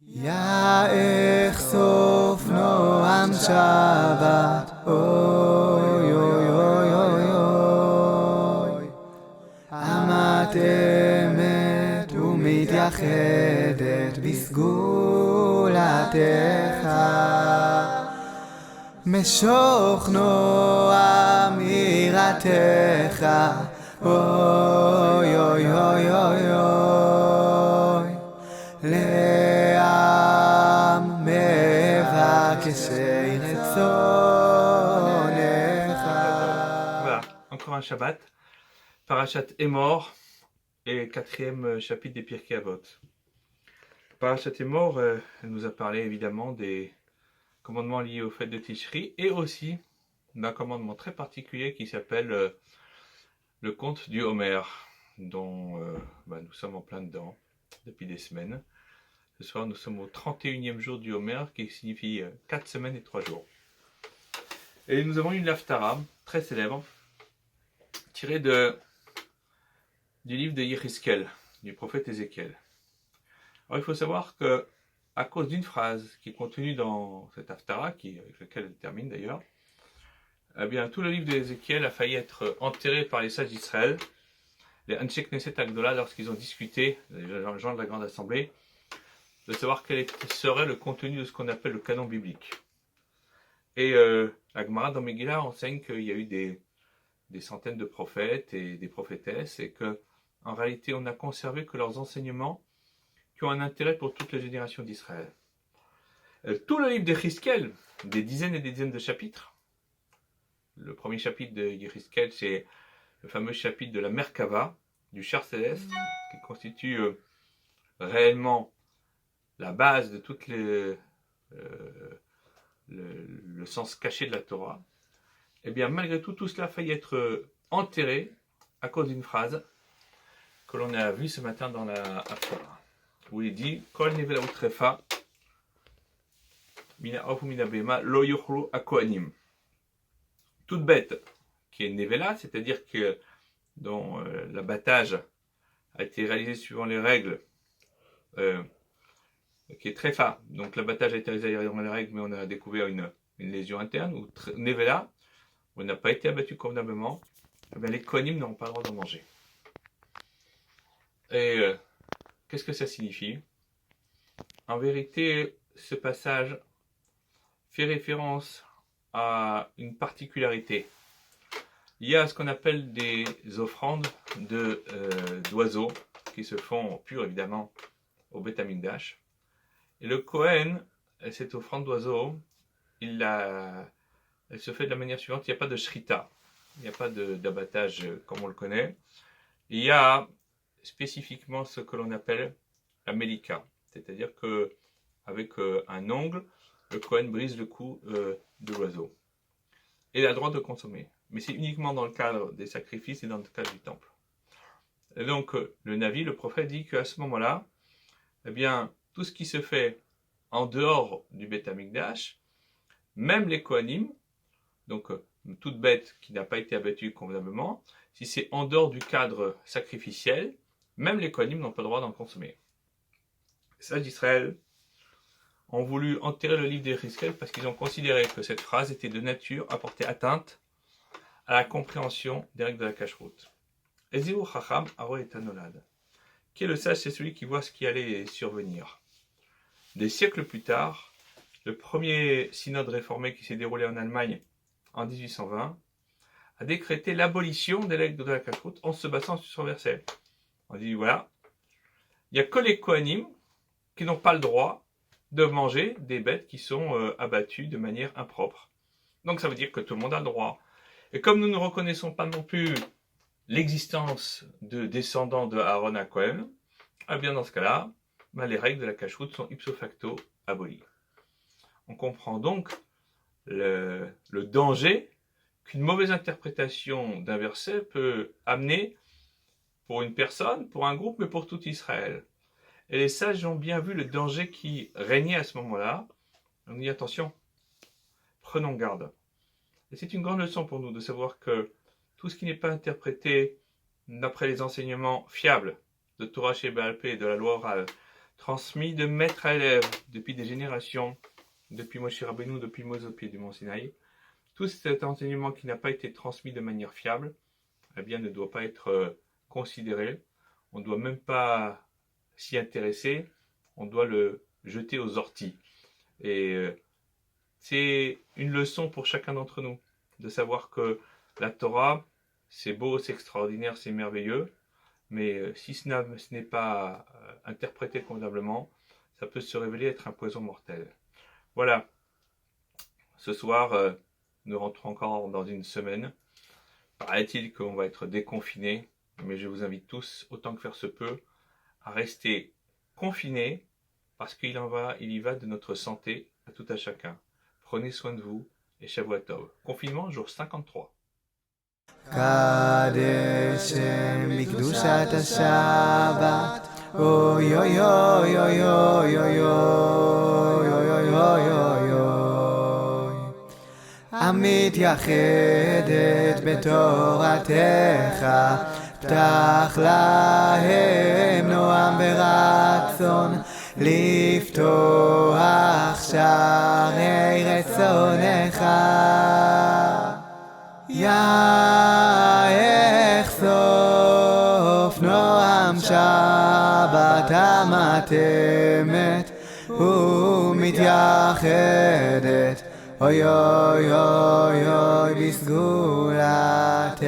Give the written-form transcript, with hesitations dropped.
יא איך סוף נועם שבת, אוי אוי אוי אוי אוי, אמת אמת ומתייחדת בסגולתך, משוך נועם יראתך, אוי אוי אוי אוי אוי, לעם מבקשי רצונך. Voilà, encore un Shabbat. Parashat Emor et quatrième chapitre des Pirkei Avot. Parashat Emor elle nous a parlé évidemment des commandements liés au fête de Tishri et aussi d'un commandement très particulier qui s'appelle le conte du Homer, dont nous sommes en plein dedans depuis des semaines. Ce soir, nous sommes au 31e jour du Homer, qui signifie 4 semaines et 3 jours. Et nous avons une Haftara très célèbre, tirée du livre de Yéhiskel, du prophète Ézéchiel. Alors il faut savoir que, à cause d'une phrase qui est contenue dans cette Haftara, avec laquelle elle termine d'ailleurs, eh bien, tout le livre d'Ézéchiel a failli être enterré par les sages d'Israël, les Anshe Knesset Agdola, lorsqu'ils ont discuté, les gens de la Grande Assemblée, de savoir quel serait le contenu de ce qu'on appelle le canon biblique. Et la Gemara dans Megillah enseigne qu'il y a eu des centaines de prophètes et des prophétesses, et que en réalité on n'a conservé que leurs enseignements qui ont un intérêt pour toutes les générations d'Israël. Tout le livre de Yéhiskel, des dizaines et des dizaines de chapitres, le premier chapitre de Yéhiskel, c'est le fameux chapitre de la Merkava, du char céleste, qui constitue réellement la base de tout le sens caché de la Torah. Et bien malgré tout cela a failli être enterré à cause d'une phrase que l'on a vue ce matin dans la Haftarah, où il dit Kol nevela utrefa mina of mina bema lo yochlu akohanim. Toute bête qui est nevela, c'est-à-dire que dont l'abattage a été réalisé suivant les règles, qui est très fa. Donc l'abattage a été réalisé dans les règles, mais on a découvert une lésion interne, ou nevela, où on n'a pas été abattu convenablement, eh bien, les kohanim n'ont pas le droit d'en manger. Et qu'est-ce que ça signifie? En vérité, ce passage fait référence à une particularité. Il y a ce qu'on appelle des offrandes d'oiseaux qui se font pures évidemment au Beth Amikdash. Et le Kohen, cette offrande d'oiseaux, elle se fait de la manière suivante. Il n'y a pas de shrita, il n'y a pas d'abattage comme on le connaît. Il y a spécifiquement ce que l'on appelle la melika, c'est-à-dire que avec un ongle, le Kohen brise le cou de l'oiseau. Et il a le droit de consommer. Mais c'est uniquement dans le cadre des sacrifices et dans le cadre du temple. Et donc, le Navi, le prophète, dit qu'à ce moment-là, eh bien, tout ce qui se fait en dehors du Beth Amikdash, même les Kohanim, donc toute bête qui n'a pas été abattue convenablement, si c'est en dehors du cadre sacrificiel, même les Kohanim n'ont pas le droit d'en consommer. Les sages d'Israël ont voulu enterrer le livre d'Yéhiskel parce qu'ils ont considéré que cette phrase était de nature à porter atteinte à la compréhension des règles de la cacheroute. Ezihu Chacham Aro Etanolad. Qui est le sage, c'est celui qui voit ce qui allait survenir. Des siècles plus tard, le premier synode réformé qui s'est déroulé en Allemagne en 1820 a décrété l'abolition des règles de la cacheroute en se basant sur son verset. On dit voilà, il n'y a que les Kohanim qui n'ont pas le droit de manger des bêtes qui sont abattues de manière impropre. Donc ça veut dire que tout le monde a le droit. Et comme nous ne reconnaissons pas non plus l'existence de descendants de Aaron à Cohen, eh bien dans ce cas-là, les règles de la cacheroute sont ipso facto abolies. On comprend donc le danger qu'une mauvaise interprétation d'un verset peut amener pour une personne, pour un groupe, mais pour tout Israël. Et les sages ont bien vu le danger qui régnait à ce moment-là. On dit attention, prenons garde. Et c'est une grande leçon pour nous de savoir que tout ce qui n'est pas interprété d'après les enseignements fiables de Torah Sheba'al Peh et de la loi orale, transmis de maître à élève depuis des générations, depuis Moshe Rabbeinu, depuis Moïse au pied du mont Sinaï. Tout cet enseignement qui n'a pas été transmis de manière fiable, eh bien, ne doit pas être considéré. On ne doit même pas s'y intéresser. On doit le jeter aux orties. Et c'est une leçon pour chacun d'entre nous de savoir que la Torah, c'est beau, c'est extraordinaire, c'est merveilleux, mais si ce n'est pas interprété convenablement, ça peut se révéler être un poison mortel. Voilà, ce soir, nous rentrons encore dans une semaine. Paraît-il qu'on va être déconfinés, mais je vous invite tous, autant que faire se peut, à rester confinés, parce qu'il y va de notre santé à tout à chacun. Prenez soin de vous et Shavua Tov. Confinement, jour 53. קדש שם בקדושת השבת אוי אוי אוי אוי אוי אוי אוי אוי אוי אוי אוי המתייחדת בתורתך פתח להם נועם ורצון לפתוח שערי רצונך יחשוף נועם שבת המתאמת ומתייחדת אוי אוי אוי אוי בסגולתך